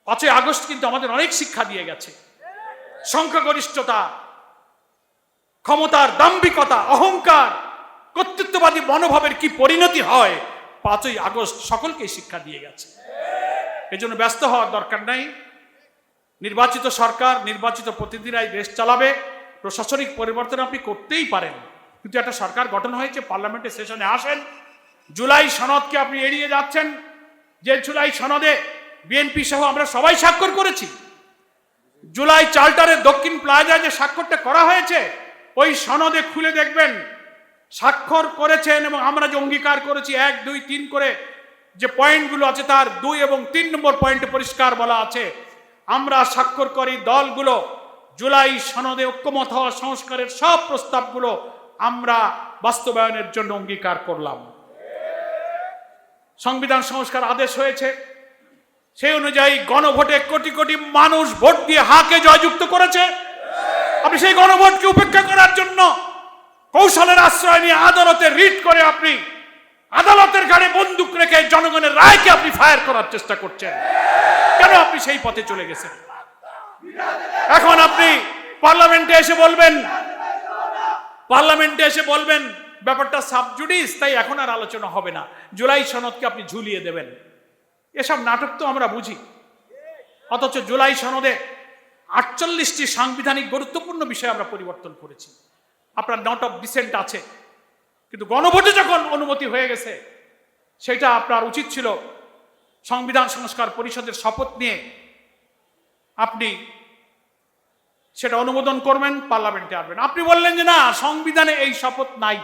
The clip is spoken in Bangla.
5ই আগস্ট কিন্তু আমাদের অনেক শিক্ষা দিয়ে গেছে। সংখ্যাগরিষ্ঠতা, ক্ষমতার দাম্ভিকতা, অহংকার, কর্তৃত্ববাদী মনোভাবের কি পরিণতি হয় 5ই আগস্ট সকলকে শিক্ষা দিয়ে গেছে। এজন্য ব্যস্ত হওয়ার দরকার নাই। নির্বাচিত সরকার, নির্বাচিত প্রতিনিধিরাই দেশ চালাবে। প্রশাসনিক পরিবর্তন আপনি করতেই পারেন, কিন্তু একটা সরকার গঠন হয়েছে, পার্লামেন্টের সেশনে আসেন। জুলাই সনদকে আপনি এড়িয়ে যাচ্ছেন, যে জুলাই সনদে বিএনপি সহ আমরা সবাই স্বাক্ষর করেছি। জুলাই চার্টারের দক্ষিণ প্লাজায় যে স্বাক্ষরটা করা হয়েছে, ওই সনদে খুলে দেখবেন স্বাক্ষর করেছেন এবং আমরা যে অঙ্গীকার করেছি 1, 2, 3 করে যে পয়েন্টগুলো আছে, তার 2 এবং 3 নম্বর পয়েন্টে পরিষ্কার বলা আছে আমরা স্বাক্ষরকারী দলগুলো জুলাই সনদে ঐক্যমত হওয়া সংস্কারের সব প্রস্তাবগুলো আমরা বাস্তবায়নের জন্য অঙ্গীকার করলাম। সংবিধান সংস্কার আদেশ হয়েছে, সেই অনুযায়ী গণভোটে কোটি কোটি মানুষ ভোট দিয়ে হাকে জয়যুক্ত করেছে। আপনি সেই গণভোটকে উপেক্ষা করার জন্য কৌশলের আশ্রয় নিয়ে আদালতে রিট করে আপনি আদালতের ঘাড়ে বন্দুক রেখে জনগণের রায়কে আপনি ফায়ার করার চেষ্টা করছেন। কেন আপনি সেই পথে চলে গেছেন? এখন আপনি পার্লামেন্টে এসে বলবেন ব্যাপারটা সাবজুডিস, তাই এখন আর আলোচনা হবে না, জুলাই সনদকে আপনি ঝুলিয়ে দেবেন। এসব নাটক তো আমরা বুঝি। অথচ জুলাই সনদে 48টি সাংবিধানিক গুরুত্বপূর্ণ বিষয় আমরা পরিবর্তন করেছি। আপনার নট অফ ডিসেন্ট আছে, কিন্তু গণভোটে যখন অনুমতি হয়ে গেছে, সেটা আপনার উচিত ছিল সংবিধান সংস্কার পরিষদের শপথ নিয়ে আপনি সেটা অনুমোদন করবেন, পার্লামেন্টে আসবেন। আপনি বললেন যে না, সংবিধানে এই শপথ নাই।